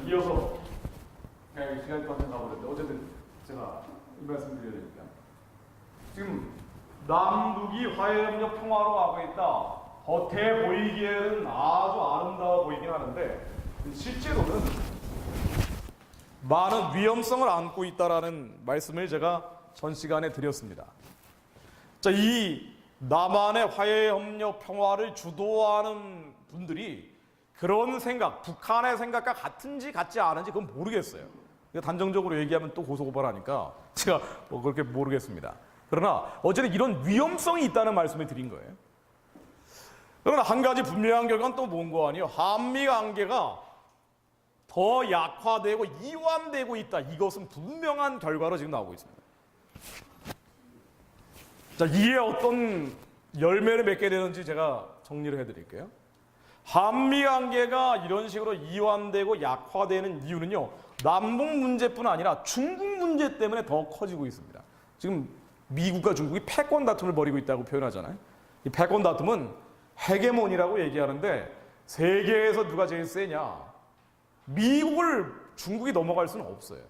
이어서 그냥 시간이 또 한참 가버렸는데 어쨌든 제가 이 말씀 드려야 되니까 지금 남북이 화해협력 평화로 가고 있다. 겉에 보이기에는 아주 아름다워 보이긴 하는데 실제로는 많은 위험성을 안고 있다라는 말씀을 제가 전 시간에 드렸습니다. 자, 이 남한의 화해협력 평화를 주도하는 분들이 그런 생각, 북한의 생각과 같은지 같지 않은지 그건 모르겠어요. 단정적으로 얘기하면 또 고소고발하니까 제가 뭐 그렇게 모르겠습니다. 그러나 어쨌든 이런 위험성이 있다는 말씀을 드린 거예요. 그러나 한 가지 분명한 결과는 또 뭔 거 아니에요? 한미 관계가 더 약화되고 이완되고 있다. 이것은 분명한 결과로 지금 나오고 있습니다. 자, 이에 어떤 열매를 맺게 되는지 제가 정리를 해드릴게요. 한미 관계가 이런 식으로 이완되고 약화되는 이유는요, 남북 문제뿐 아니라 중국 문제 때문에 더 커지고 있습니다. 지금 미국과 중국이 패권 다툼을 벌이고 있다고 표현하잖아요. 이 패권 다툼은 헤게몬이라고 얘기하는데 세계에서 누가 제일 세냐? 미국을 중국이 넘어갈 수는 없어요.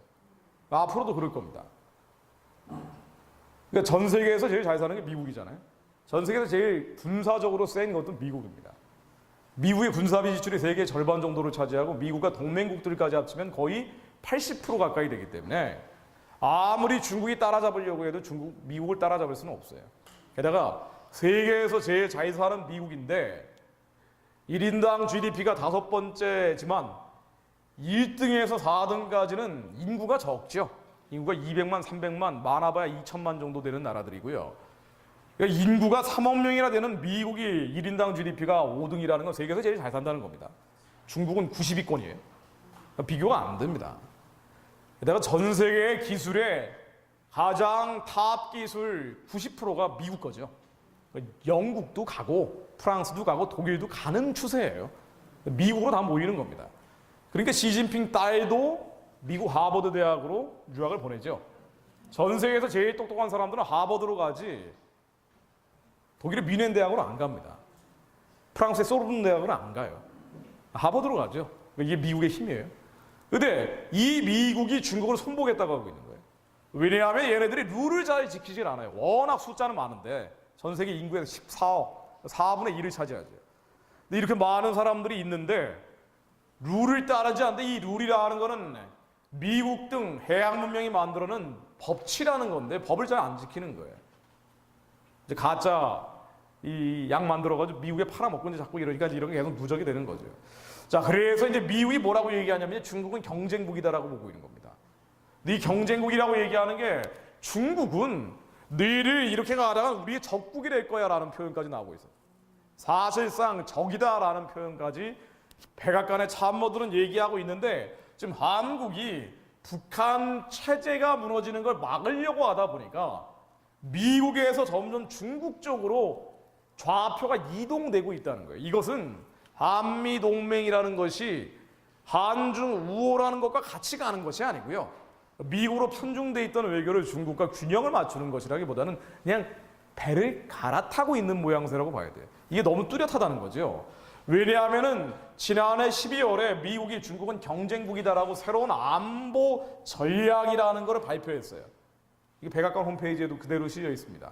앞으로도 그럴 겁니다. 그러니까 전 세계에서 제일 잘 사는 게 미국이잖아요. 전 세계에서 제일 군사적으로 센 것도 미국입니다. 미국의 군사비 지출이 세계의 절반 정도를 차지하고 미국과 동맹국들까지 합치면 거의 80% 가까이 되기 때문에 아무리 중국이 따라잡으려고 해도 미국을 따라잡을 수는 없어요. 게다가 세계에서 제일 잘 사는 미국인데 1인당 GDP가 5번째지만 1등에서 4등까지는 인구가 적죠. 인구가 200만, 300만, 많아봐야 2천만 정도 되는 나라들이고요. 그러니까 인구가 3억 명이나 되는 미국이 1인당 GDP가 5등이라는 건 세계에서 제일 잘 산다는 겁니다. 중국은 90위권이에요. 비교가 안 됩니다. 게다가 전 세계의 기술의 가장 탑 기술 90%가 미국 거죠. 영국도 가고 프랑스도 가고 독일도 가는 추세예요. 미국으로 다 모이는 겁니다. 그러니까 시진핑 딸도 미국 하버드 대학으로 유학을 보내죠. 전 세계에서 제일 똑똑한 사람들은 하버드로 가지 독일의 뮌헨 대학으로 안 갑니다. 프랑스의 소르본 대학으로 안 가요. 하버드로 가죠. 이게 미국의 힘이에요. 근데 이 미국이 중국을 손보겠다고 하고 있는 거예요. 왜냐하면 얘네들이 룰을 잘 지키질 않아요. 워낙 숫자는 많은데 전 세계 인구의 14억, 4분의 1을 차지하죠. 근데 이렇게 많은 사람들이 있는데 룰을 따르지 않는데 이 룰이라는 거는 미국 등 해양 문명이 만들어낸 법치라는 건데 법을 잘 안 지키는 거예요. 이제 가짜 이 약 만들어가지고 미국에 팔아먹고 이제 자꾸 이러니까 이런 게 계속 누적이 되는 거죠. 자, 그래서 이제 미국이 뭐라고 얘기하냐면 중국은 경쟁국이다라고 보고 있는 겁니다. 근데 이 경쟁국이라고 얘기하는 게 중국은 너희를 이렇게 가다가 우리의 적국이 될 거야 라는 표현까지 나오고 있어요. 사실상 적이다라는 표현까지 백악관의 참모들은 얘기하고 있는데 지금 한국이 북한 체제가 무너지는 걸 막으려고 하다 보니까 미국에서 점점 중국 쪽으로 좌표가 이동되고 있다는 거예요. 이것은 한미동맹이라는 것이 한중 우호라는 것과 같이 가는 것이 아니고요. 미국으로 편중돼 있던 외교를 중국과 균형을 맞추는 것이라기보다는 그냥 배를 갈아타고 있는 모양새라고 봐야 돼요. 이게 너무 뚜렷하다는 거죠. 왜냐하면은 지난해 12월에 미국이 중국은 경쟁국이다라고 새로운 안보 전략이라는 것을 발표했어요. 이게 백악관 홈페이지에도 그대로 실려 있습니다.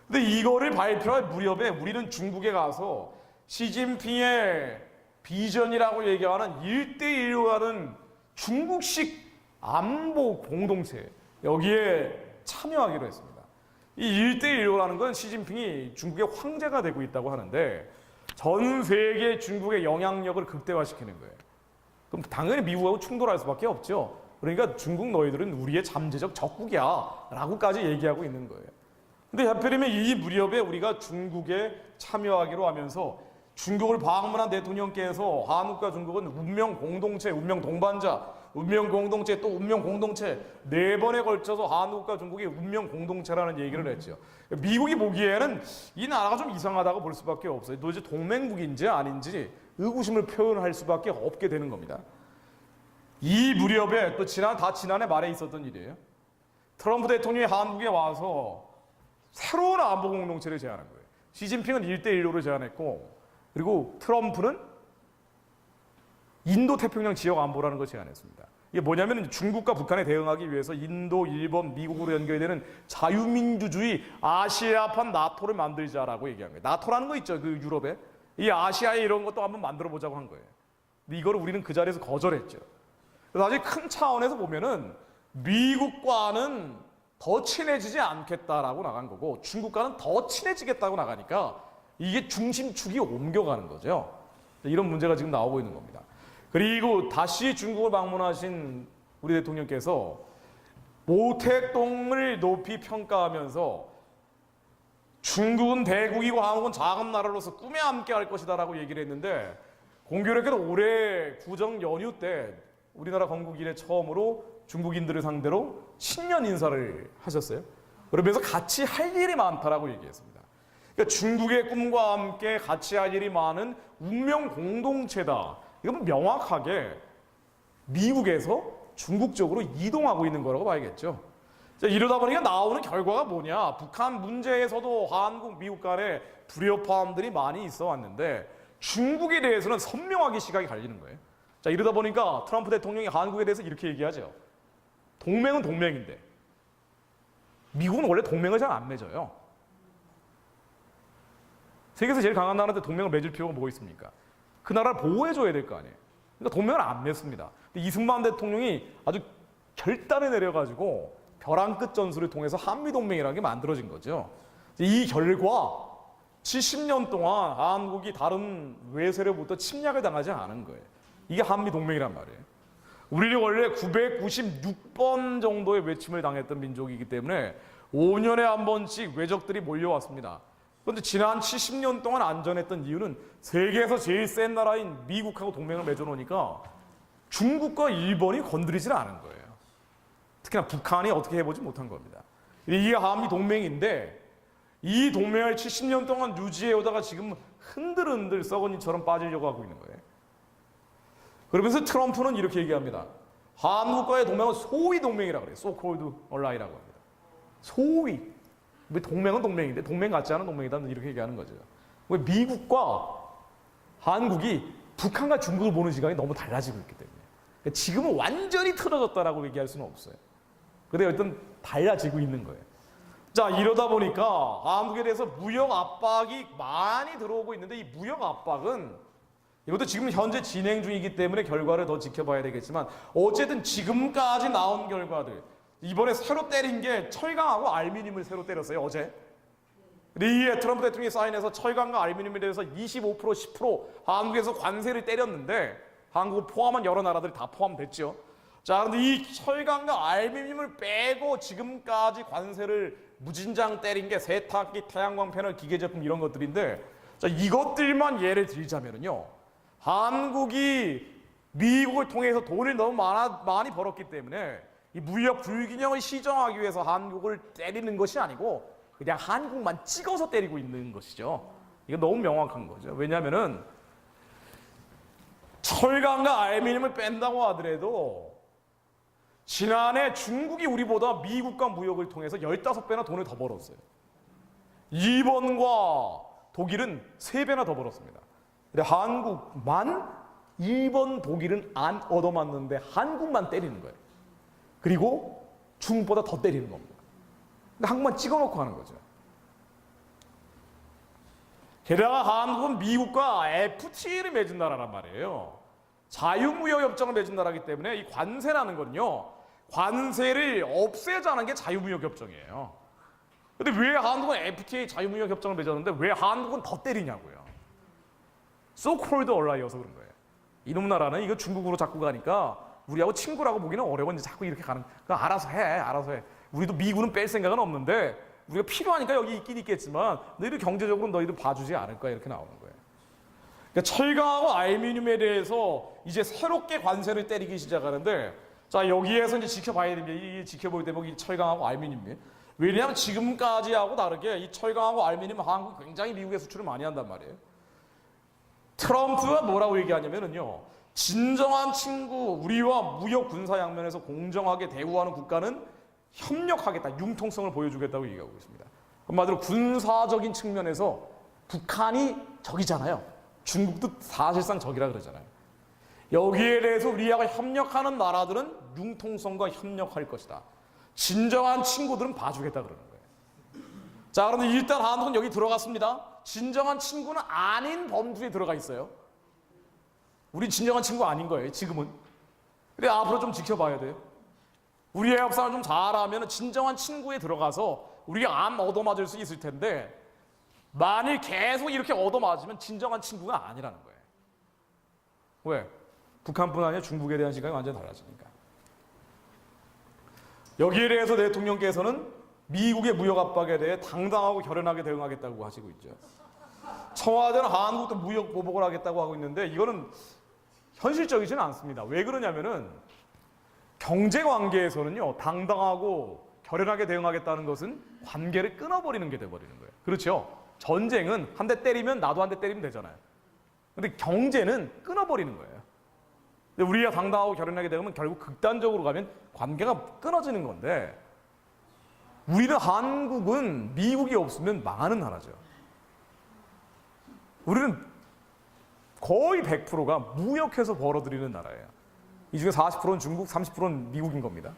근데 이거를 발표할 무렵에 우리는 중국에 가서 시진핑의 비전이라고 얘기하는 1대1로 하는 중국식 안보 공동체 여기에 참여하기로 했습니다. 이 1대1로라는 건 시진핑이 중국의 황제가 되고 있다고 하는데 전 세계 중국의 영향력을 극대화시키는 거예요. 그럼 당연히 미국하고 충돌할 수밖에 없죠. 그러니까 중국 너희들은 우리의 잠재적 적국이야 라고까지 얘기하고 있는 거예요. 근데 하필이면 이 무렵에 우리가 중국에 참여하기로 하면서 중국을 방문한 대통령께서 한국과 중국은 운명 공동체, 운명 동반자, 운명 공동체 또 운명 공동체 4번에 걸쳐서 한국과 중국이 운명 공동체라는 얘기를 했죠. 미국이 보기에는 이 나라가 좀 이상하다고 볼 수밖에 없어요. 도대체 동맹국인지 아닌지 의구심을 표현할 수밖에 없게 되는 겁니다. 이 무렵에 또 지난해 말에 있었던 일이에요. 트럼프 대통령이 한국에 와서 새로운 안보 공동체를 제안한 거예요. 시진핑은 1대1로를 제안했고 그리고 트럼프는 인도 태평양 지역 안보라는 걸 제안했습니다. 이게 뭐냐면 중국과 북한에 대응하기 위해서 인도, 일본, 미국으로 연결되는 자유민주주의 아시아판 나토를 만들자라고 얘기합니다. 나토라는 거 있죠, 그 유럽에. 이 아시아에 이런 것도 한번 만들어 보자고 한 거예요. 근데 이거를 우리는 그 자리에서 거절했죠. 그래서 아주 큰 차원에서 보면은 미국과는 더 친해지지 않겠다라고 나간 거고 중국과는 더 친해지겠다고 나가니까 이게 중심축이 옮겨가는 거죠. 이런 문제가 지금 나오고 있는 겁니다. 그리고 다시 중국을 방문하신 우리 대통령께서 모택동을 높이 평가하면서 중국은 대국이고 한국은 작은 나라로서 꿈에 함께 할 것이다라고 얘기를 했는데 공교롭게도 올해 구정 연휴 때 우리나라 건국 이래 처음으로 중국인들을 상대로 신년 인사를 하셨어요. 그러면서 같이 할 일이 많다라고 얘기했습니다. 그러니까 중국의 꿈과 함께 같이 할 일이 많은 운명 공동체다. 이건 명확하게 미국에서 중국 쪽으로 이동하고 있는 거라고 봐야겠죠. 자, 이러다 보니까 나오는 결과가 뭐냐. 북한 문제에서도 한국, 미국 간에 불협화음들이 많이 있어 왔는데 중국에 대해서는 선명하게 시각이 갈리는 거예요. 자, 이러다 보니까 트럼프 대통령이 한국에 대해서 이렇게 얘기하죠. 동맹은 동맹인데 미국은 원래 동맹을 잘 안 맺어요. 세계에서 제일 강한 나라한테 동맹을 맺을 필요가 뭐 있습니까? 그 나라를 보호해줘야 될 거 아니에요. 그러니까 동맹을 안 맺습니다. 근데 이승만 대통령이 아주 결단을 내려가지고 벼랑 끝 전술을 통해서 한미동맹이라는 게 만들어진 거죠. 이 결과 70년 동안 한국이 다른 외세로부터 침략을 당하지 않은 거예요. 이게 한미동맹이란 말이에요. 우리는 원래 996번 정도의 외침을 당했던 민족이기 때문에 5년에 한 번씩 외적들이 몰려왔습니다. 그런데 지난 70년 동안 안전했던 이유는 세계에서 제일 센 나라인 미국하고 동맹을 맺어놓으니까 중국과 일본이 건드리지는 않은 거예요. 특히나 북한이 어떻게 해보지 못한 겁니다. 이게 한미 동맹인데 이 동맹을 70년 동안 유지해오다가 지금 흔들흔들 썩은이처럼 빠지려고 하고 있는 거예요. 그러면서 트럼프는 이렇게 얘기합니다. 한국과의 동맹은 소위 동맹이라고 그래요. so-called ally라고 합니다. 소위. 동맹은 동맹인데 동맹 같지 않은 동맹이다 이렇게 얘기하는 거죠. 왜 미국과 한국이 북한과 중국을 보는 시각이 너무 달라지고 있기 때문에 지금은 완전히 틀어졌다라고 얘기할 수는 없어요. 근데 일단 달라지고 있는 거예요. 자, 이러다 보니까 한국에 대해서 무역 압박이 많이 들어오고 있는데 이 무역 압박은 이것도 지금 현재 진행 중이기 때문에 결과를 더 지켜봐야 되겠지만 어쨌든 지금까지 나온 결과들 이번에 새로 때린 게 철강하고 알루미늄을 새로 때렸어요. 어제. 이에 트럼프 대통령이 사인해서 철강과 알루미늄에 대해서 25% 10% 한국에서 관세를 때렸는데 한국을 포함한 여러 나라들이 다 포함됐죠. 자, 그런데 이 철강과 알루미늄을 빼고 지금까지 관세를 무진장 때린 게 세탁기, 태양광 패널, 기계제품 이런 것들인데 자, 이것들만 예를 들자면요. 한국이 미국을 통해서 돈을 너무 많이 벌었기 때문에 이 무역 불균형을 시정하기 위해서 한국을 때리는 것이 아니고 그냥 한국만 찍어서 때리고 있는 것이죠. 이거 너무 명확한 거죠. 왜냐하면은 철강과 알루미늄을 뺀다고 하더라도 지난해 중국이 우리보다 미국과 무역을 통해서 15배나 돈을 더 벌었어요. 일본과 독일은 3배나 더 벌었습니다. 근데 한국만 일본, 독일은 안 얻어맞는데 한국만 때리는 거예요. 그리고 중국보다 더 때리는 겁니다. 근데 한국만 찍어놓고 하는 거죠. 게다가 한국은 미국과 FTA를 맺은 나라란 말이에요. 자유무역협정을 맺은 나라이기 때문에 이 관세라는 건요. 관세를 없애자는 게 자유무역협정이에요. 근데 왜 한국은 FTA 자유무역협정을 맺었는데 왜 한국은 더 때리냐고요. so-called ally여서 그런 거예요. 이놈 나라는 이거 중국으로 자꾸 가니까 우리하고 친구라고 보기는 어려운지 자꾸 이렇게 가는 거야. 알아서 해. 우리도 미국은 뺄 생각은 없는데 우리가 필요하니까 여기 있긴 있겠지만 너희들 경제적으로 너희들 봐주지 않을 거야 이렇게 나오는 거예요. 그러니까 철강하고 알루미늄에 대해서 이제 새롭게 관세를 때리기 시작하는데 자 여기에서 이제 지켜봐야 됩니다. 이 지켜볼 대목이 철강하고 알루미늄이에요. 왜냐하면 지금까지하고 다르게 이 철강하고 알루미늄 한국이 굉장히 미국에 수출을 많이 한단 말이에요. 트럼프가 뭐라고 얘기하냐면요. 진정한 친구, 우리와 무역 군사 양면에서 공정하게 대우하는 국가는 협력하겠다, 융통성을 보여주겠다고 얘기하고 있습니다. 한마디로 군사적인 측면에서 북한이 적이잖아요. 중국도 사실상 적이라 그러잖아요. 여기에 대해서 우리하고 협력하는 나라들은 융통성과 협력할 것이다. 진정한 친구들은 봐주겠다 그러는 거예요. 자, 그런데 일단 한국은 여기 들어갔습니다. 진정한 친구는 아닌 범주에 들어가 있어요. 우리 진정한 친구 아닌 거예요, 지금은. 근데 앞으로 좀 지켜봐야 돼요. 우리의 협상을 좀 잘하면 진정한 친구에 들어가서 우리가 안 얻어맞을 수 있을 텐데, 만일 계속 이렇게 얻어맞으면 진정한 친구가 아니라는 거예요. 왜? 북한뿐 아니라 중국에 대한 시각이 완전히 달라지니까. 여기에 대해서 대통령께서는 미국의 무역 압박에 대해 당당하고 결연하게 대응하겠다고 하시고 있죠. 청와대는 한국도 무역 보복을 하겠다고 하고 있는데 이거는 현실적이지는 않습니다. 왜 그러냐면은 경제 관계에서는요, 당당하고 결연하게 대응하겠다는 것은 관계를 끊어버리는 게 돼버리는 거예요. 그렇죠? 전쟁은 한 대 때리면 나도 한 대 때리면 되잖아요. 근데 경제는 끊어버리는 거예요. 근데 우리가 당당하고 결연하게 대응하면 결국 극단적으로 가면 관계가 끊어지는 건데, 우리는 한국은 미국이 없으면 망하는 나라죠. 우리는 거의 100%가 무역해서 벌어들이는 나라예요. 이 중에 40%는 중국, 30%는 미국인 겁니다.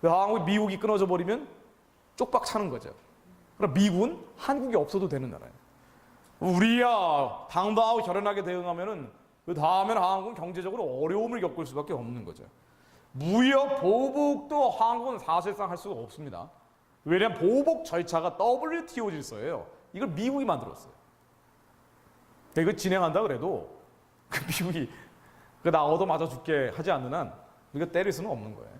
한국이 미국이 끊어져 버리면 쪽박 차는 거죠. 그럼 미국은 한국이 없어도 되는 나라예요. 우리야 당당하고 결연하게 대응하면은 그 다음에는 한국은 경제적으로 어려움을 겪을 수밖에 없는 거죠. 무역 보복도 한국은 사실상 할 수가 없습니다. 왜냐하면 보복 절차가 WTO 질서예요. 이걸 미국이 만들었어요. 이거 진행한다 그래도 그 미국이 나 얻어맞아 줄게 하지 않는 한 우리가 때릴 수는 없는 거예요.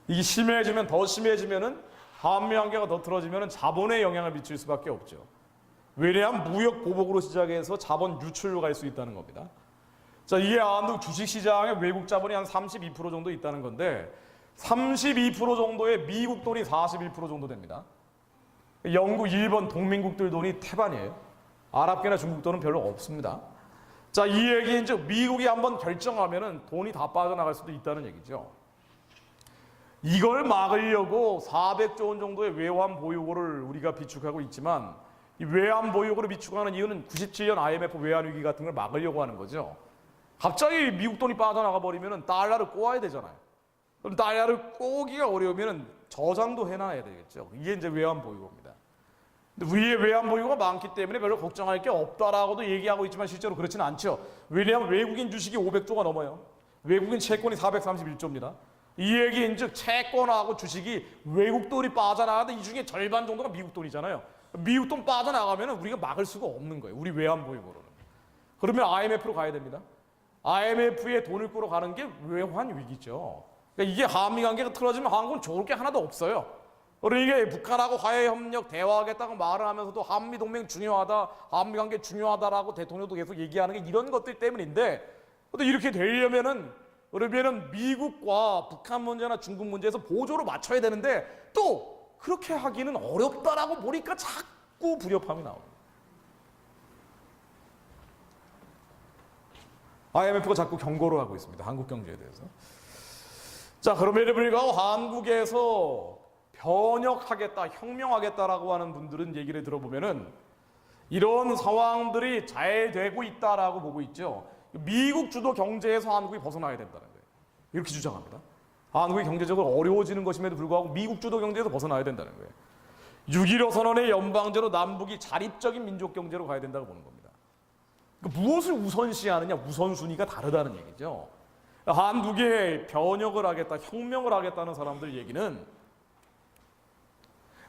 이게 심해지면 더 심해지면은 한미 관계가 더 틀어지면은 자본에 영향을 미칠 수밖에 없죠. 왜냐하면 무역 보복으로 시작해서 자본 유출로 갈 수 있다는 겁니다. 자, 이게 한국 주식시장에 외국 자본이 한 32% 정도 있다는 건데 32% 정도의 미국 돈이 41% 정도 됩니다. 영국, 일본, 동맹국들 돈이 태반이에요. 아랍계나 중국 돈은 별로 없습니다. 자, 이 얘기는 즉 미국이 한번 결정하면은 돈이 다 빠져나갈 수도 있다는 얘기죠. 이걸 막으려고 400조 원 정도의 외환 보유고를 우리가 비축하고 있지만, 이 외환 보유고를 비축하는 이유는 97년 IMF 외환 위기 같은 걸 막으려고 하는 거죠. 갑자기 미국 돈이 빠져나가 버리면은 달러를 꼬아야 되잖아요. 그럼 달러를 꼬기가 어려우면은 저장도 해놔야 되겠죠. 이게 이제 외환 보유고입니다. 근데 우리의 외환 보유고가 많기 때문에 별로 걱정할 게 없다라고도 얘기하고 있지만 실제로 그렇지는 않죠. 왜냐하면 외국인 주식이 500조가 넘어요. 외국인 채권이 431조입니다. 이 얘기인 즉 채권하고 주식이 외국 돈이 빠져나가는데 이 중에 절반 정도가 미국 돈이잖아요. 미국 돈 빠져나가면 우리가 막을 수가 없는 거예요. 우리 외환 보유고로는. 그러면 IMF로 가야 됩니다. IMF에 돈을 끌어가는 게 외환 위기죠. 그러니까 이게 한미 관계가 틀어지면 한국은 좋을 게 하나도 없어요. 그러니까 북한하고 화해협력 대화하겠다고 말을 하면서도 한미 동맹 중요하다, 한미 관계 중요하다라고 대통령도 계속 얘기하는 게 이런 것들 때문인데, 또 이렇게 되려면은 그러면은 미국과 북한 문제나 중국 문제에서 보조로 맞춰야 되는데 또 그렇게 하기는 어렵다라고 보니까 자꾸 불협화음이 나옵니다. IMF가 자꾸 경고를 하고 있습니다. 한국 경제에 대해서. 자, 그럼에도 불구하고 한국에서 변혁하겠다, 혁명하겠다라고 하는 분들은 얘기를 들어보면은 이런 상황들이 잘 되고 있다라고 보고 있죠. 미국 주도 경제에서 한국이 벗어나야 된다는 거예요. 이렇게 주장합니다. 한국이 경제적으로 어려워지는 것임에도 불구하고 미국 주도 경제에서 벗어나야 된다는 거예요. 6.15 선언의 연방제로 남북이 자립적인 민족 경제로 가야 된다고 보는 겁니다. 그러니까 무엇을 우선시하느냐, 우선순위가 다르다는 얘기죠. 한국에 변혁을 하겠다, 혁명을 하겠다는 사람들 얘기는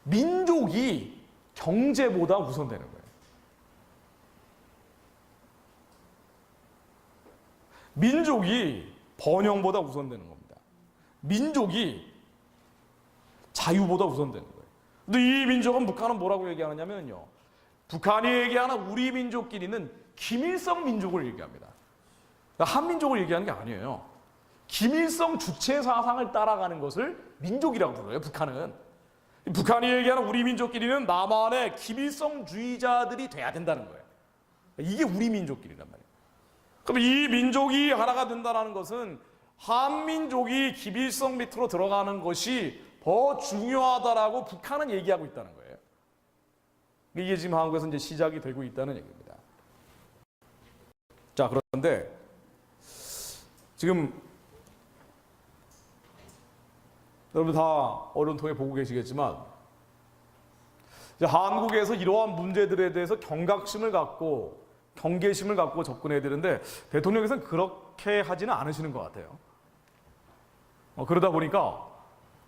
민족이 경제보다 우선되는 거예요. 민족이 번영보다 우선되는 겁니다. 민족이 자유보다 우선되는 거예요. 근데 이 민족은 북한은 뭐라고 얘기하느냐면요, 북한이 얘기하는 우리 민족끼리는 김일성 민족을 얘기합니다. 한민족을 얘기하는 게 아니에요. 김일성 주체 사상을 따라가는 것을 민족이라고 불러요, 북한은. 북한이 얘기하는 우리 민족끼리는 남한의 김일성주의자들이 돼야 된다는 거예요. 이게 우리 민족끼리란 말이에요. 그럼 이 민족이 하나가 된다는 것은 한민족이 김일성 밑으로 들어가는 것이 더 중요하다라고 북한은 얘기하고 있다는 거예요. 이게 지금 한국에서 이제 시작이 되고 있다는 얘기입니다. 자, 그런데 지금 여러분 다 언론 통해 보고 계시겠지만 이제 한국에서 이러한 문제들에 대해서 경각심을 갖고 경계심을 갖고 접근해야 되는데 대통령께서는 그렇게 하지는 않으시는 것 같아요. 그러다 보니까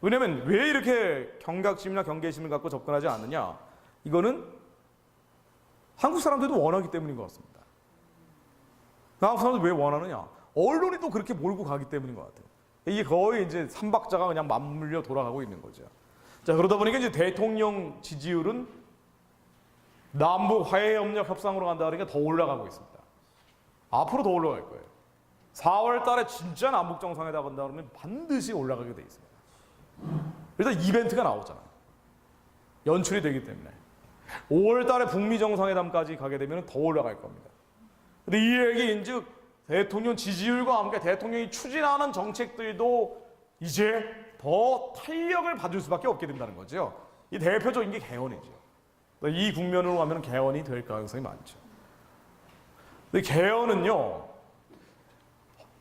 왜냐면 왜 이렇게 경각심이나 경계심을 갖고 접근하지 않느냐? 이거는 한국 사람들도 원하기 때문인 것 같습니다. 한국 사람들 왜 원하느냐? 언론이 또 그렇게 몰고 가기 때문인 것 같아요. 이게 거의 이제 삼박자가 그냥 맞물려 돌아가고 있는 거죠. 자, 그러다 보니까 이제 대통령 지지율은 남북 화해협력 협상으로 간다 그러니까 더 올라가고 있습니다. 앞으로 더 올라갈 거예요. 4월 달에 진짜 남북 정상회담 한다 그러면 반드시 올라가게 돼 있습니다. 일단 이벤트가 나오잖아요. 연출이 되기 때문에. 5월 달에 북미 정상회담까지 가게 되면 더 올라갈 겁니다. 근데 이 얘기인즉 대통령 지지율과 함께 대통령이 추진하는 정책들도 이제 더 탄력을 받을 수밖에 없게 된다는 거죠. 이 대표적인 게 개헌이죠. 이 국면으로 가면 개헌이 될 가능성이 많죠. 근데 개헌은요,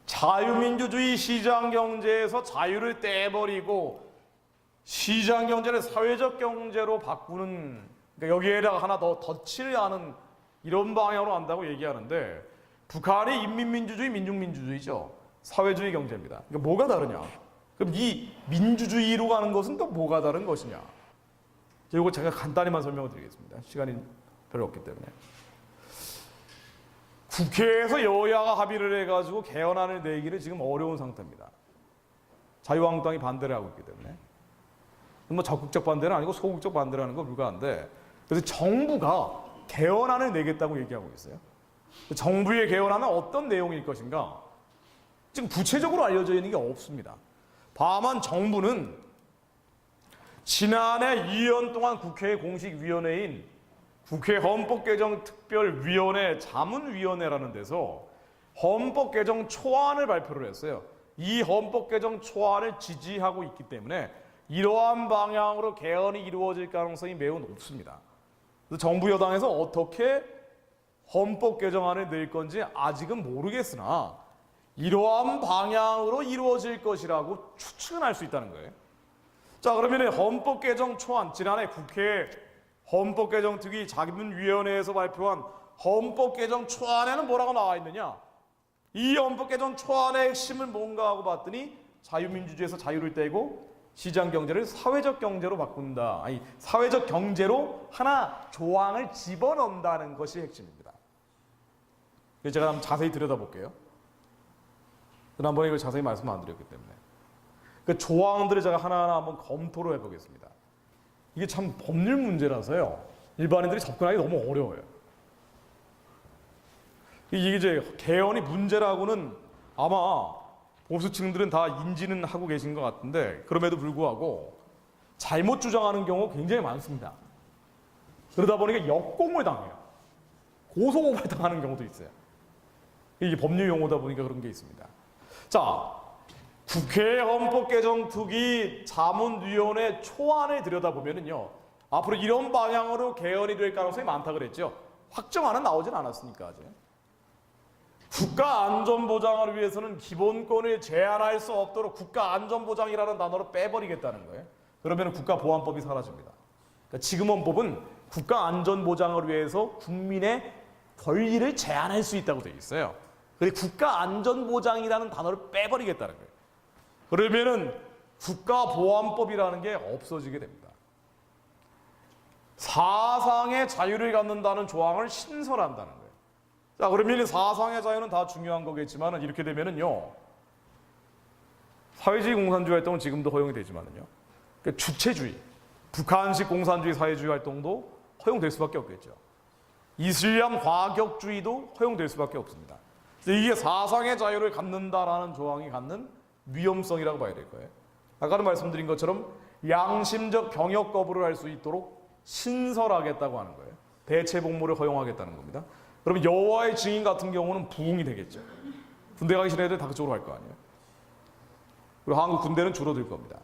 자유민주주의 시장경제에서 자유를 떼버리고 시장경제를 사회적 경제로 바꾸는, 그러니까 여기에다가 하나 더 덧칠을 하는 이런 방향으로 한다고 얘기하는데, 북한이 인민민주주의, 민중민주주의죠. 사회주의 경제입니다. 그러니까 뭐가 다르냐? 그럼 이 민주주의로 가는 것은 또 뭐가 다른 것이냐? 이거 제가 간단히만 설명을 드리겠습니다. 시간이 별로 없기 때문에. 국회에서 여야가 합의를 해가지고 개헌안을 내기는 지금 어려운 상태입니다. 자유한국당이 반대를 하고 있기 때문에. 뭐 적극적 반대는 아니고 소극적 반대라는 거 불가한데, 그래서 정부가 개헌안을 내겠다고 얘기하고 있어요. 정부의 개헌안은 어떤 내용일 것인가? 지금 구체적으로 알려져 있는 게 없습니다. 다만 정부는 지난해 2년 동안 국회 공식위원회인 국회 헌법개정특별위원회 자문위원회라는 데서 헌법개정 초안을 발표를 했어요. 이 헌법개정 초안을 지지하고 있기 때문에 이러한 방향으로 개헌이 이루어질 가능성이 매우 높습니다. 그래서 정부 여당에서 어떻게 헌법 개정안을 낼 건지 아직은 모르겠으나 이러한 방향으로 이루어질 것이라고 추측은 할 수 있다는 거예요. 자, 그러면 헌법 개정 초안, 지난해 국회 헌법 개정 특위 자문위원회에서 발표한 헌법 개정 초안에는 뭐라고 나와 있느냐? 이 헌법 개정 초안의 핵심은 뭔가 하고 봤더니 자유민주주의에서 자유를 떼고 시장 경제를 사회적 경제로 바꾼다. 아니, 사회적 경제로 하나 조항을 집어넣는다는 것이 핵심입니다. 제가 한번 자세히 들여다볼게요. 지난번에 이걸 자세히 말씀 안 드렸기 때문에. 그 조항들을 제가 하나하나 한번 검토를 해보겠습니다. 이게 참 법률 문제라서요. 일반인들이 접근하기 너무 어려워요. 이게 이제 개헌이 문제라고는 아마 보수층들은 다 인지는 하고 계신 것 같은데, 그럼에도 불구하고 잘못 주장하는 경우가 굉장히 많습니다. 그러다 보니까 역공을 당해요. 고소고발 당하는 경우도 있어요. 이게 법률 용어다 보니까 그런 게 있습니다. 자, 국회 헌법개정특위 자문위원회 초안을 들여다보면요, 앞으로 이런 방향으로 개헌이 될 가능성이 많다 그랬죠. 확정안은 나오진 않았으니까 아직. 국가안전보장을 위해서는 기본권을 제한할 수 없도록 국가안전보장이라는 단어로 빼버리겠다는 거예요. 그러면 국가보안법이 사라집니다. 그러니까 지금 헌법은 국가안전보장을 위해서 국민의 권리를 제한할 수 있다고 되어 있어요. 그래서 국가안전보장이라는 단어를 빼버리겠다는 거예요. 그러면은 국가보안법이라는 게 없어지게 됩니다. 사상의 자유를 갖는다는 조항을 신설한다는 거예요. 자, 그러면 사상의 자유는 다 중요한 거겠지만 이렇게 되면은요, 사회주의 공산주의 활동은 지금도 허용이 되지만은요, 그러니까 주체주의, 북한식 공산주의 사회주의 활동도 허용될 수밖에 없겠죠. 이슬람 과격주의도 허용될 수밖에 없습니다. 이게 사상의 자유를 갖는다라는 조항이 갖는 위험성이라고 봐야 될 거예요. 아까도 말씀드린 것처럼 양심적 병역 거부를 할 수 있도록 신설하겠다고 하는 거예요. 대체 복무를 허용하겠다는 겁니다. 그러면 여호와의 증인 같은 경우는 부흥이 되겠죠. 군대 가기 싫은 애들 다 그쪽으로 갈 거 아니에요. 그리고 한국 군대는 줄어들 겁니다.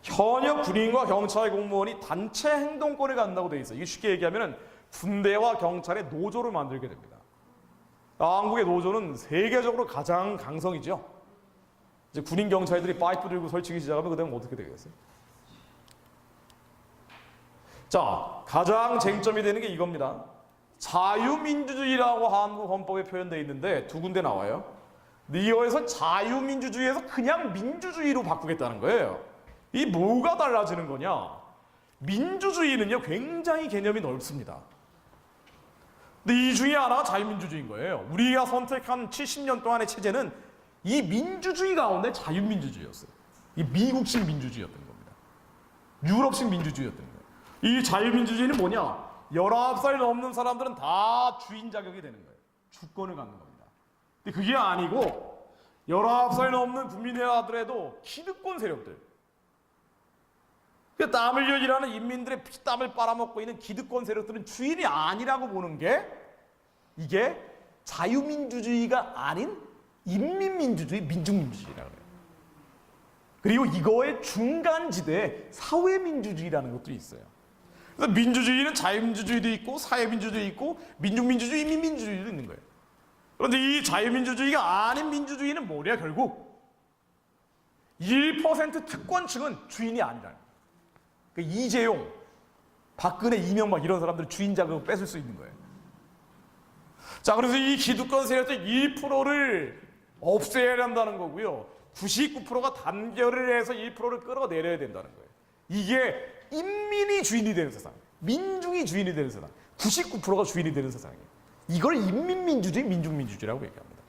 현역 군인과 경찰 공무원이 단체 행동권을 갖는다고 돼 있어요. 이게 쉽게 얘기하면 군대와 경찰의 노조를 만들게 됩니다. 한국의 노조는 세계적으로 가장 강성이죠. 이제 군인 경찰들이 파이프 들고 설치기 시작하면 그다음 어떻게 되겠어요? 자, 가장 쟁점이 되는 게 이겁니다. 자유민주주의라고 한국 헌법에 표현되어 있는데 두 군데 나와요. 근데 이거에서 자유민주주의에서 그냥 민주주의로 바꾸겠다는 거예요. 이 뭐가 달라지는 거냐? 민주주의는요 굉장히 개념이 넓습니다. 근데 이 중에 하나가 자유민주주의인 거예요. 우리가 선택한 70년 동안의 체제는 이 민주주의 가운데 자유민주주의였어요. 이 미국식 민주주의였던 겁니다. 유럽식 민주주의였던 거예요. 이 자유민주주의는 뭐냐? 19살 넘는 사람들은 다 주인 자격이 되는 거예요. 주권을 갖는 겁니다. 근데 그게 아니고 19살 넘는 국민이라 하더라도 기득권 세력들, 땀 흘려 일하는 인민들의 피땀을 빨아먹고 있는 기득권 세력들은 주인이 아니라고 보는 게 이게 자유민주주의가 아닌 인민민주주의, 민중민주주의라고 해요. 그리고 이거의 중간지대에 사회민주주의라는 것도 있어요. 그래서 민주주의는 자유민주주의도 있고 사회민주주의 있고 민중민주주의, 인민민주주의도 있는 거예요. 그런데 이 자유민주주의가 아닌 민주주의는 뭐냐? 결국 1% 특권층은 주인이 아니라는 거예요. 그러니까 이재용, 박근혜, 이명박 이런 사람들 주인 자격을 뺏을 수 있는 거예요. 자, 그래서 이 기득권 세력들 1%를 없애야 한다는 거고요. 99%가 단결을 해서 1%를 끌어내려야 된다는 거예요. 이게 인민이 주인이 되는 세상, 민중이 주인이 되는 세상, 99%가 주인이 되는 세상이에요. 이걸 인민민주주의, 민중민주주의라고 얘기합니다.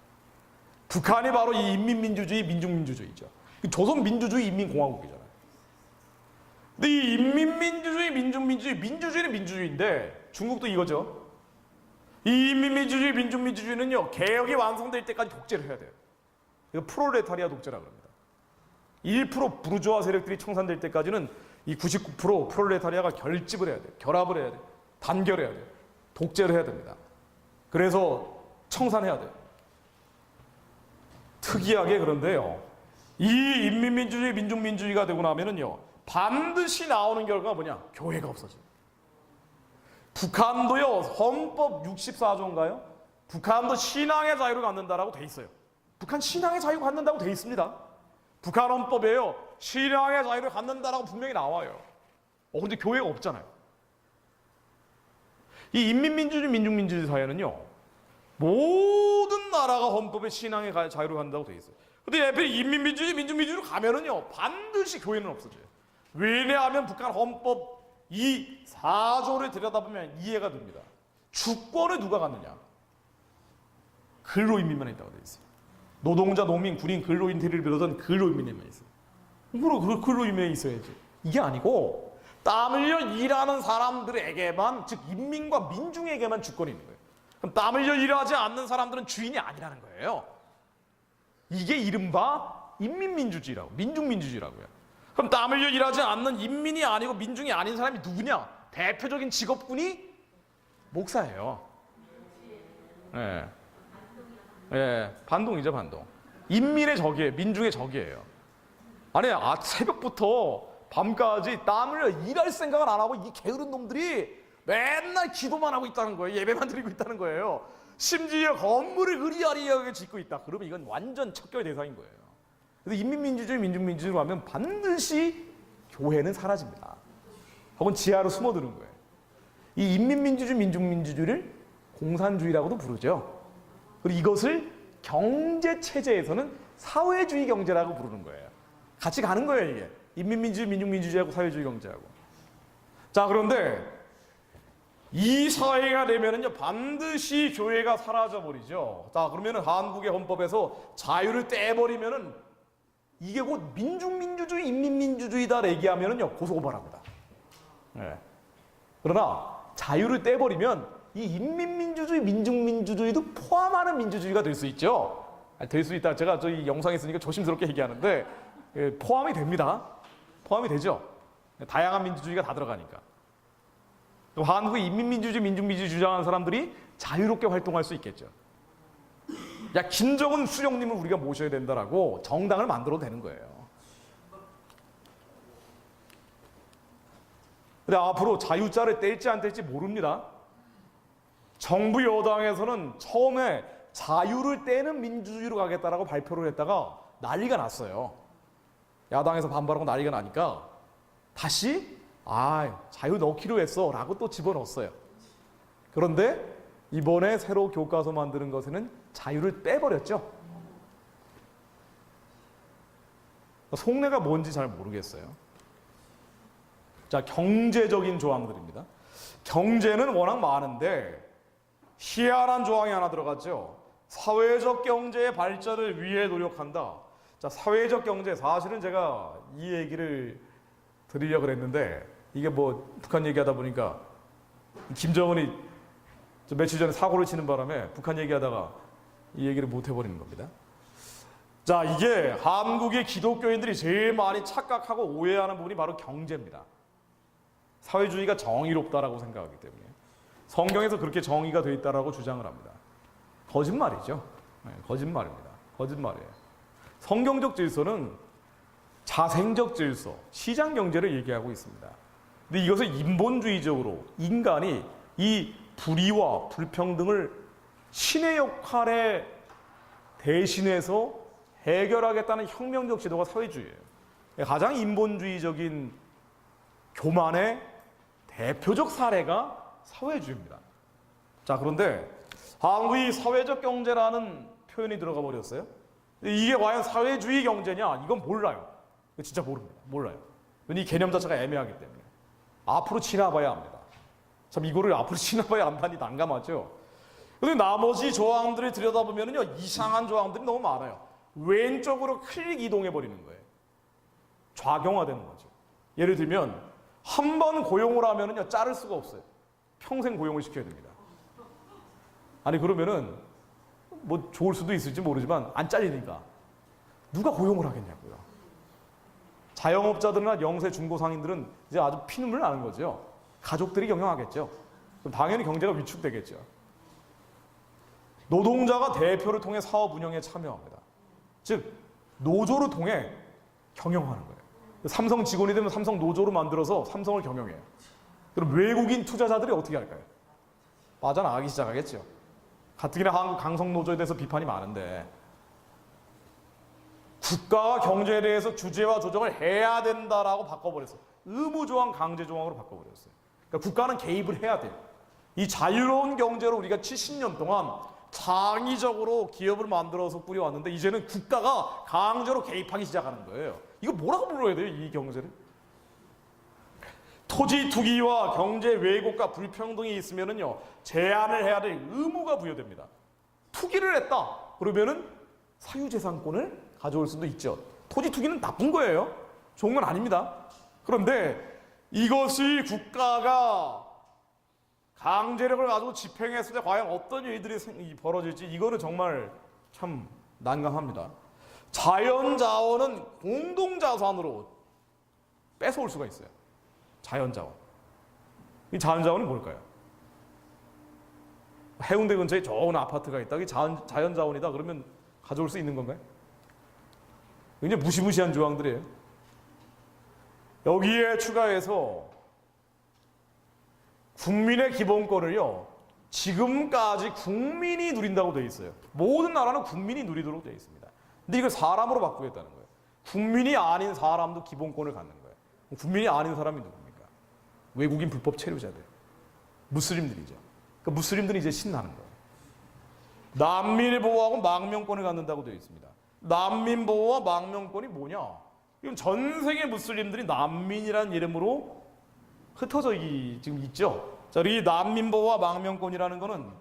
북한이 바로 이 인민민주주의, 민중민주주의죠. 조선민주주의, 인민공화국이잖아요. 근데 이 인민민주주의, 민중민주주의, 민주주의는 민주주의인데 중국도 이거죠. 이 인민민주주의, 민중민주주의는요 개혁이 완성될 때까지 독재를 해야 돼요. 이거 프롤레타리아 독재라고 합니다. 1% 부르주아 세력들이 청산될 때까지는 이 99% 프롤레타리아가 결집을 해야 돼요. 결합을 해야 돼요. 단결해야 돼요. 독재를 해야 됩니다. 그래서 청산해야 돼요. 특이하게 그런데요. 이 인민민주주의, 민중민주주의가 되고 나면은요. 반드시 나오는 결과가 뭐냐? 교회가 없어져요. 북한도요. 헌법 64조인가요? 북한도 신앙의 자유를 갖는다라고 돼 있어요. 북한 신앙의 자유를 갖는다고 돼 있습니다. 북한 헌법에요. 신앙의 자유를 갖는다라고 분명히 나와요. 근데 교회가 없잖아요. 이 인민민주주의, 민중민주주의 사회는요. 모든 나라가 헌법에 신앙의 자유를 갖는다고 돼 있어요. 근데 옆에 인민민주주의, 민중민주주의로 가면은요. 반드시 교회는 없어져요. 왜냐하면 북한 헌법 이 4조를 들여다보면 이해가 됩니다. 주권을 누가 갖느냐? 근로인민만 있다고 되어 있어요. 노동자, 농민, 군인, 근로인들을 비롯한 근로인민만 있어요. 그럼 근로인민이 있어야지. 이게 아니고 땀 흘려 일하는 사람들에게만, 즉 인민과 민중에게만 주권이 있는 거예요. 그럼 땀 흘려 일하지 않는 사람들은 주인이 아니라는 거예요. 이게 이른바 인민민주주의라고, 민중민주주의라고요. 그럼 땀 흘려 일하지 않는 인민이 아니고 민중이 아닌 사람이 누구냐? 대표적인 직업군이 목사예요. 예. 예, 반동이죠, 반동. 인민의 적이에요, 민중의 적이에요. 아니, 새벽부터 밤까지 땀 흘려 일할 생각을 안 하고 이 게으른 놈들이 맨날 기도만 하고 있다는 거예요. 예배만 드리고 있다는 거예요. 심지어 건물을 의리아리하게 짓고 있다. 그러면 이건 완전 척결 대상인 거예요. 그래서 인민민주주의, 민중민주주의로 하면 반드시 교회는 사라집니다. 혹은 지하로 숨어드는 거예요. 이 인민민주주의, 민중민주주의를 공산주의라고도 부르죠. 그리고 이것을 경제체제에서는 사회주의 경제라고 부르는 거예요. 같이 가는 거예요, 이게. 인민민주주의, 민중민주주의하고 사회주의 경제하고. 자, 그런데 이 사회가 되면은요, 반드시 교회가 사라져버리죠. 자, 그러면은 한국의 헌법에서 자유를 떼버리면은 이게 곧 민중민주주의, 인민민주주의다 얘기하면은요, 고소고발합니다. 네. 그러나 자유를 떼버리면 이 인민민주주의, 민중민주주의도 포함하는 민주주의가 될 수 있죠. 될 수 있다. 제가 저희 영상에 있으니까 조심스럽게 얘기하는데 포함이 됩니다. 포함이 되죠. 다양한 민주주의가 다 들어가니까. 한국의 인민민주주의, 민중민주주의 주장하는 사람들이 자유롭게 활동할 수 있겠죠. 야, 김정은 수령님을 우리가 모셔야 된다라고 정당을 만들어도 되는 거예요. 근데 앞으로 자유자를 뗄지 안 뗄지 모릅니다. 정부 여당에서는 처음에 자유를 떼는 민주주의로 가겠다라고 발표를 했다가 난리가 났어요. 야당에서 반발하고 난리가 나니까 다시 자유 넣기로 했어 라고 또 집어넣었어요. 그런데 이번에 새로 교과서 만드는 것에는 자유를 빼버렸죠. 속내가 뭔지 잘 모르겠어요. 자, 경제적인 조항들입니다. 경제는 워낙 많은데 희한한 조항이 하나 들어갔죠. 사회적 경제의 발전을 위해 노력한다. 자, 사회적 경제, 사실은 제가 이 얘기를 드리려고 했는데 이게 뭐 북한 얘기하다 보니까 김정은이 며칠 전에 사고를 치는 바람에 북한 얘기하다가 이 얘기를 못 해버리는 겁니다. 자, 이게 한국의 기독교인들이 제일 많이 착각하고 오해하는 부분이 바로 경제입니다. 사회주의가 정의롭다라고 생각하기 때문에 성경에서 그렇게 정의가 되어 있다라고 주장을 합니다. 거짓말이죠. 네, 거짓말입니다. 거짓말이에요. 성경적 질서는 자생적 질서, 시장 경제를 얘기하고 있습니다. 근데 이것을 인본주의적으로 인간이 이 불의와 불평등을 신의 역할에 대신해서 해결하겠다는 혁명적 시도가 사회주의예요. 가장 인본주의적인 교만의 대표적 사례가 사회주의입니다. 자, 그런데 한국이 사회적 경제라는 표현이 들어가 버렸어요. 이게 과연 사회주의 경제냐? 이건 몰라요. 진짜 모릅니다. 몰라요. 이 개념 자체가 애매하기 때문에. 앞으로 지나봐야 합니다. 참 이거를 앞으로 지나봐야 한다니 난감하죠. 그런데 나머지 조항들을 들여다보면요, 이상한 조항들이 너무 많아요. 왼쪽으로 클릭 이동해 버리는 거예요. 좌경화되는 거죠. 예를 들면 한 번 고용을 하면은요, 자를 수가 없어요. 평생 고용을 시켜야 됩니다. 아니 그러면은 뭐 좋을 수도 있을지 모르지만 안 잘리니까 누가 고용을 하겠냐고요. 자영업자들이나 영세 중고상인들은 이제 아주 피눈물 나는 거죠. 가족들이 경영하겠죠. 그럼 당연히 경제가 위축되겠죠. 노동자가 대표를 통해 사업 운영에 참여합니다. 즉 노조를 통해 경영하는 거예요. 삼성 직원이 되면 삼성 노조를 만들어서 삼성을 경영해요. 그럼 외국인 투자자들이 어떻게 할까요? 빠져나가기 시작하겠죠. 가뜩이나 한국 강성노조에 대해서 비판이 많은데 국가와 경제에 대해서 규제와 조정을 해야 된다라고 바꿔버렸어요. 의무조항, 강제조항으로 바꿔버렸어요. 그러니까 국가는 개입을 해야 돼요. 이 자유로운 경제로 우리가 70년 동안 창의적으로 기업을 만들어서 꾸려왔는데 이제는 국가가 강제로 개입하기 시작하는 거예요. 이거 뭐라고 불러야 돼요, 이 경제를? 토지 투기와 경제 왜곡과 불평등이 있으면은요, 제한을 해야 될 의무가 부여됩니다. 투기를 했다 그러면은 사유재산권을 가져올 수도 있죠. 토지 투기는 나쁜 거예요. 좋은 건 아닙니다. 그런데 이것이 국가가 강제력을 가지고 집행했을 때 과연 어떤 일들이 벌어질지 이거는 정말 참 난감합니다. 자연자원은 공동자산으로 뺏어올 수가 있어요. 자연자원. 이 자연자원이 뭘까요? 해운대 근처에 좋은 아파트가 있다. 이게 자연자원이다. 그러면 가져올 수 있는 건가요? 굉장히 무시무시한 조항들이에요. 여기에 추가해서 국민의 기본권을요, 지금까지 국민이 누린다고 되어 있어요. 모든 나라는 국민이 누리도록 되어 있습니다. 근데 이걸 사람으로 바꾸겠다는 거예요. 국민이 아닌 사람도 기본권을 갖는 거예요. 국민이 아닌 사람이 누굽니까? 외국인 불법 체류자들. 무슬림들이죠. 그러니까 무슬림들이 이제 신나는 거예요. 난민을 보호하고 망명권을 갖는다고 되어 있습니다. 난민 보호와 망명권이 뭐냐? 이건 전 세계 무슬림들이 난민이라는 이름으로 흩어져 지금 있죠. 자, 이 난민 보호와 망명권이라는 거는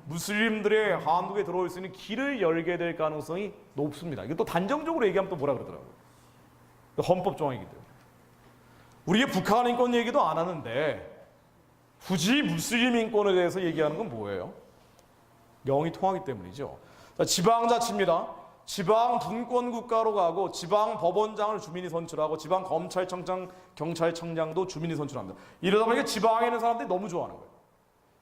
무슬림들의 한국에 들어올 수 있는 길을 열게 될 가능성이 높습니다. 이거 또 단정적으로 얘기하면 또 뭐라 그러더라고요. 헌법 조항이기 때문에. 우리가 북한 인권 얘기도 안 하는데 굳이 무슬림 인권에 대해서 얘기하는 건 뭐예요? 영이 통하기 때문이죠. 자, 지방자치입니다. 지방 분권 국가로 가고 지방 법원장을 주민이 선출하고 지방 검찰청장, 경찰청장도 주민이 선출합니다. 이러다 보니까 지방에 있는 사람들이 너무 좋아하는 거예요.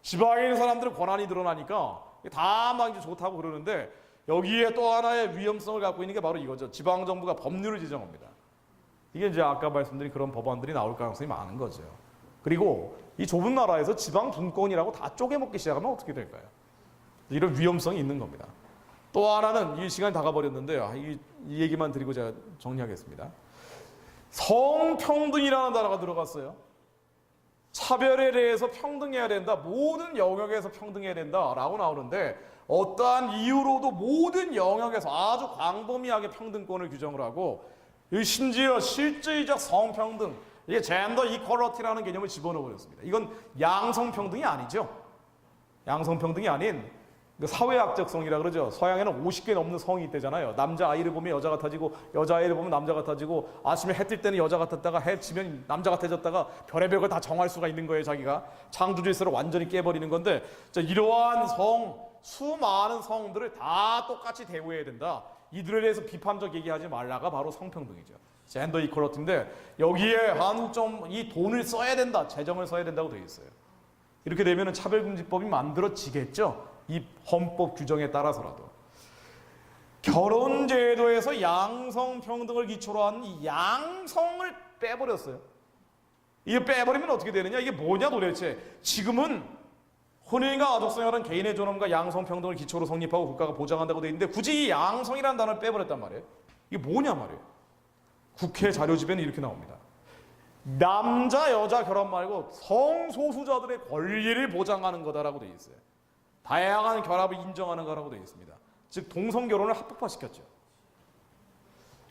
지방에 있는 사람들은 권한이 늘어나니까 다 막 이제 좋다고 그러는데 여기에 또 하나의 위험성을 갖고 있는 게 바로 이거죠. 지방 정부가 법률을 지정합니다. 이게 이제 아까 말씀드린 그런 법안들이 나올 가능성이 많은 거죠. 그리고 이 좁은 나라에서 지방 분권이라고 다 쪼개먹기 시작하면 어떻게 될까요? 이런 위험성이 있는 겁니다. 또 하나는 이 시간이 다 가버렸는데요. 이 얘기만 드리고 제가 정리하겠습니다. 성평등이라는 단어가 들어갔어요. 차별에 대해서 평등해야 된다. 모든 영역에서 평등해야 된다라고 나오는데 어떠한 이유로도 모든 영역에서 아주 광범위하게 평등권을 규정을 하고 심지어 실질적 성평등, 이게 젠더 이퀄러티라는 개념을 집어넣어 버렸습니다. 이건 양성평등이 아니죠. 양성평등이 아닌 사회학적 성이라 그러죠. 서양에는 50개 넘는 성이 있대잖아요. 남자 아이를 보면 여자 같아지고 여자 아이를 보면 남자 같아지고 아침에 해 뜰 때는 여자 같았다가 해 지면 남자 같아졌다가 별의별 걸 다 정할 수가 있는 거예요. 자기가 창조 질서를 완전히 깨버리는 건데 이러한 수많은 성들을 다 똑같이 대우해야 된다. 이들에 대해서 비판적 얘기하지 말라가 바로 성평등이죠. 젠더 이퀄러티인데 여기에 한국 좀 이 돈을 써야 된다. 재정을 써야 된다고 되어 있어요. 이렇게 되면 차별금지법이 만들어지겠죠. 이 헌법 규정에 따라서라도. 결혼제도에서 양성평등을 기초로 하는 이 양성을 빼버렸어요. 이게 빼버리면 어떻게 되느냐? 이게 뭐냐 도대체. 지금은 혼인과 가족생활은 개인의 존엄과 양성평등을 기초로 성립하고 국가가 보장한다고 되어 있는데 굳이 이 양성이라는 단어를 빼버렸단 말이에요. 이게 뭐냐 말이에요. 국회 자료집에는 이렇게 나옵니다. 남자 여자 결혼 말고 성소수자들의 권리를 보장하는 거다라고 되어 있어요. 다양한 결합을 인정하는 거라고 되어 있습니다. 즉 동성결혼을 합법화시켰죠.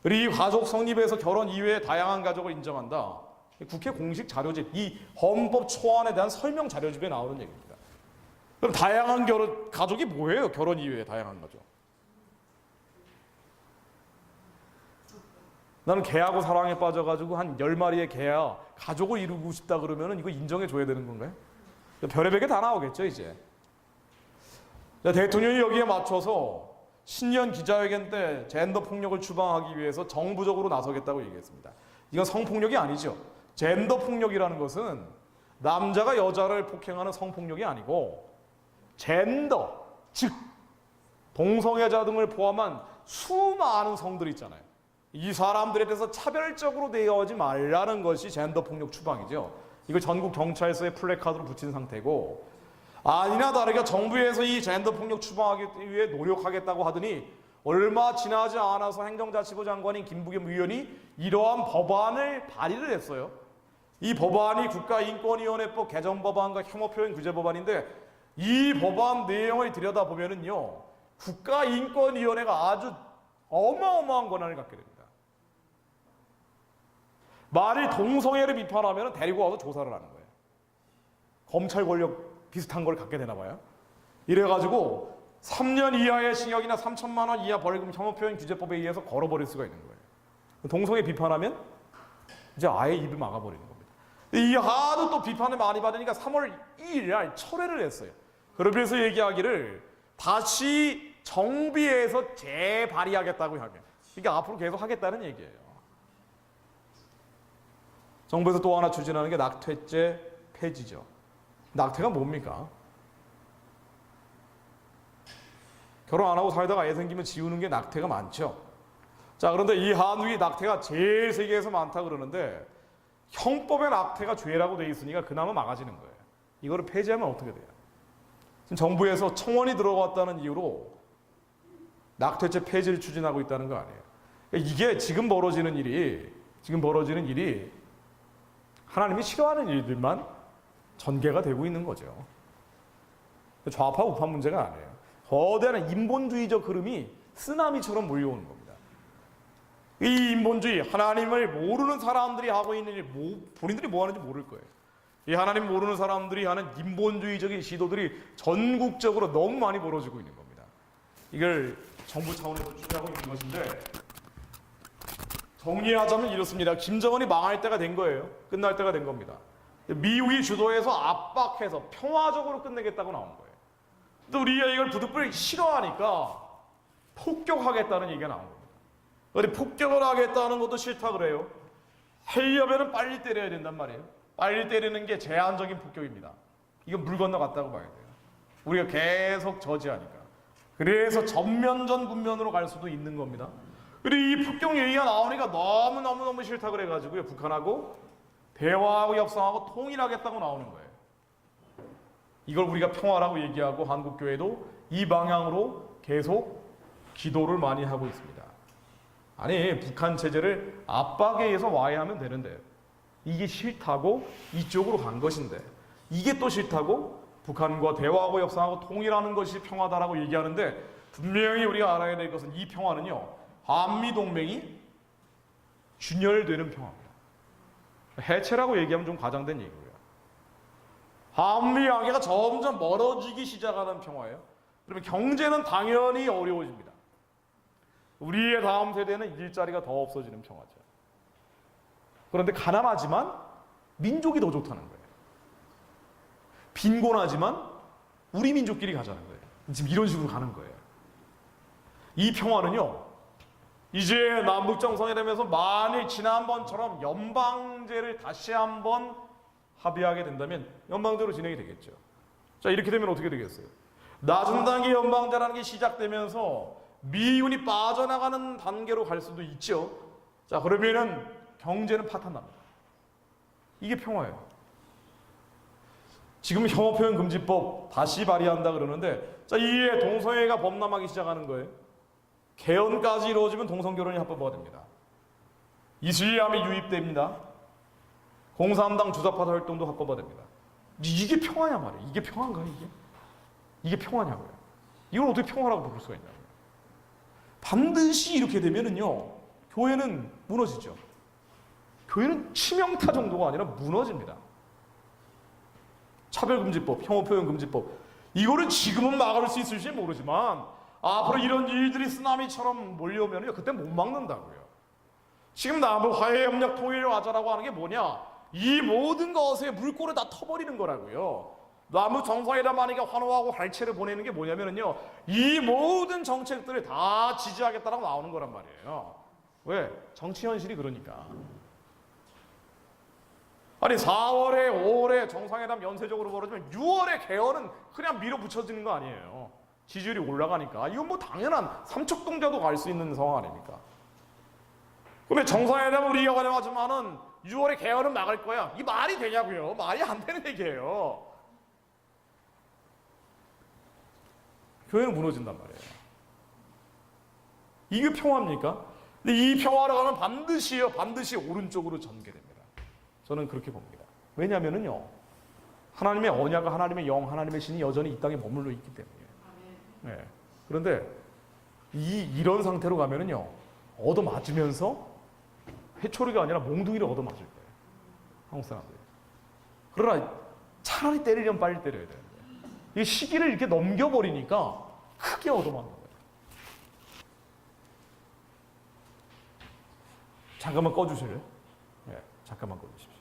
그리고 이 가족 성립에서 결혼 이외에 다양한 가족을 인정한다. 국회 공식 자료집, 이 헌법 초안에 대한 설명 자료집에 나오는 얘기입니다. 그럼 다양한 가족이 뭐예요? 결혼 이외에 다양한 가족. 나는 개하고 사랑에 빠져가지고 한 10마리의 개야 가족을 이루고 싶다 그러면 이거 인정해줘야 되는 건가요? 별의별 게 다 나오겠죠 이제. 대통령이 여기에 맞춰서 신년 기자회견 때 젠더 폭력을 추방하기 위해서 정부적으로 나서겠다고 얘기했습니다. 이건 성폭력이 아니죠. 젠더 폭력이라는 것은 남자가 여자를 폭행하는 성폭력이 아니고 젠더, 즉 동성애자 등을 포함한 수많은 성들이 있잖아요. 이 사람들에 대해서 차별적으로 대하지 말라는 것이 젠더 폭력 추방이죠. 이걸 전국 경찰서에 플래카드로 붙인 상태고 아니나 다르게 정부에서 이 젠더 폭력 추방하기 위해 노력하겠다고 하더니 얼마 지나지 않아서 행정자치부 장관인 김부겸 의원이 이러한 법안을 발의를 했어요. 이 법안이 국가인권위원회법 개정 법안과 혐오표현 규제 법안인데 이 법안 내용을 들여다보면은요 국가인권위원회가 아주 어마어마한 권한을 갖게 됩니다. 만일 동성애를 비판하면 데리고 와서 조사를 하는 거예요. 검찰 권력 비슷한 걸 갖게 되나 봐요. 이래가지고 3년 이하의 징역이나 3천만 원 이하 벌금 혐오표현 규제법에 의해서 걸어버릴 수가 있는 거예요. 동성애 비판하면 이제 아예 입을 막아버리는 겁니다. 이 하도 또 비판을 많이 받으니까 3월 2일 날 철회를 했어요. 그러면서 얘기하기를 다시 정비해서 재발의하겠다고 하면 그러니까 앞으로 계속 하겠다는 얘기예요. 정부에서 또 하나 추진하는 게 낙태죄 폐지죠. 낙태가 뭡니까? 결혼 안 하고 살다가 애 생기면 지우는 게 낙태가 많죠. 자, 그런데 이 한국이 낙태가 제일 세계에서 많다 그러는데 형법에 낙태가 죄라고 돼 있으니까 그나마 막아지는 거예요. 이거를 폐지하면 어떻게 돼요? 지금 정부에서 청원이 들어왔다는 이유로 낙태죄 폐지를 추진하고 있다는 거 아니에요. 이게 지금 벌어지는 일이 하나님이 싫어하는 일들만 전개가 되고 있는 거죠. 좌파 우파 문제가 아니에요. 거대한 인본주의적 흐름이 쓰나미처럼 몰려오는 겁니다. 이 인본주의, 하나님을 모르는 사람들이 하고 있는 일, 본인들이 뭐 하는지 모를 거예요. 이 하나님 모르는 사람들이 하는 인본주의적인 시도들이 전국적으로 너무 많이 벌어지고 있는 겁니다. 이걸 정부 차원에서 추진하고 있는 것인데 정리하자면 이렇습니다. 김정은이 망할 때가 된 거예요. 끝날 때가 된 겁니다. 미국이 주도해서 압박해서 평화적으로 끝내겠다고 나온 거예요. 또 우리가 이걸 부득불 싫어하니까 폭격하겠다는 얘기가 나온 겁니다. 근데 폭격을 하겠다는 것도 싫다 그래요. 하려면은 빨리 때려야 된단 말이에요. 빨리 때리는 게 제한적인 폭격입니다. 이건 물 건너갔다고 봐야 돼요. 우리가 계속 저지하니까. 그래서 전면전 군면으로 갈 수도 있는 겁니다. 그리고 이 폭격 얘기가 나오니까 너무 싫다 그래가지고요. 북한하고 대화하고 협상하고 통일하겠다고 나오는 거예요. 이걸 우리가 평화라고 얘기하고 한국교회도 이 방향으로 계속 기도를 많이 하고 있습니다. 아니, 북한 체제를 압박에 의해서 와해하면 되는데 이게 싫다고 이쪽으로 간 것인데 이게 또 싫다고 북한과 대화하고 협상하고 통일하는 것이 평화다라고 얘기하는데 분명히 우리가 알아야 될 것은 이 평화는요, 한미동맹이 균열되는 평화입니다. 해체라고 얘기하면 좀 과장된 얘기고요. 한미관계가 점점 멀어지기 시작하는 평화예요. 그러면 경제는 당연히 어려워집니다. 우리의 다음 세대는 일자리가 더 없어지는 평화죠. 그런데 가난하지만 민족이 더 좋다는 거예요. 빈곤하지만 우리 민족끼리 가자는 거예요. 지금 이런 식으로 가는 거예요. 이 평화는요, 이제 남북정상회담에서 만일 지난번처럼 연방제를 다시 한번 합의하게 된다면 연방제로 진행이 되겠죠. 자, 이렇게 되면 어떻게 되겠어요? 낮은 단계 연방제라는 게 시작되면서 미군이 빠져나가는 단계로 갈 수도 있죠. 자, 그러면은 경제는 파탄납니다. 이게 평화예요. 지금 혐오표현금지법 다시 발의한다 그러는데, 자, 이에 동성애가 범람하기 시작하는 거예요. 개헌까지 이루어지면 동성결혼이 합법화가 됩니다. 이슬람이 유입됩니다. 공산당 주사파 활동도 합법화됩니다. 이게 평화냐 말이에요. 이게 평화인가요, 이게? 이게 평화냐고요. 이걸 어떻게 평화라고 부를 수가 있냐고요. 반드시 이렇게 되면은요, 교회는 무너지죠. 교회는 치명타 정도가 아니라 무너집니다. 차별금지법, 혐오표현금지법, 이거를 지금은 막을 수 있을지 모르지만 앞으로 이런 일들이 쓰나미처럼 몰려오면요, 그때 못 막는다고요. 지금 남북 화해협력 통일을 하자라고 하는 게 뭐냐? 이 모든 것의 물꼬를 다 터버리는 거라고요. 남북 정상회담 하니까 환호하고 할채를 보내는 게 뭐냐면요, 이 모든 정책들을 다 지지하겠다라고 나오는 거란 말이에요. 왜? 정치 현실이 그러니까. 아니, 4월에 5월에 정상회담 연쇄적으로 벌어지면 6월에 개헌은 그냥 밀어붙여지는 거 아니에요. 지지율이 올라가니까. 이건 뭐 당연한 삼척동자도 갈 수 있는 상황 아닙니까? 근데 정상회담은 우리가 가져가지만은 6월에 개헌은 막을 거야. 이 말이 되냐고요? 말이 안 되는 얘기예요. 교회는 무너진단 말이에요. 이게 평화입니까? 근데 이 평화로 가면 반드시 오른쪽으로 전개됩니다. 저는 그렇게 봅니다. 왜냐하면요, 하나님의 언약과 하나님의 영, 하나님의 신이 여전히 이 땅에 머물러 있기 때문이에요. 네. 그런데 이런 상태로 가면은요, 얻어맞으면서 회초리가 아니라 몽둥이를 얻어맞을 거예요. 한국 사람들이. 그러나 차라리 때리려면 빨리 때려야 되는데 이 시기를 이렇게 넘겨버리니까 크게 얻어맞는 거예요. 잠깐만 꺼주실래요? 네, 잠깐만 꺼주십시오.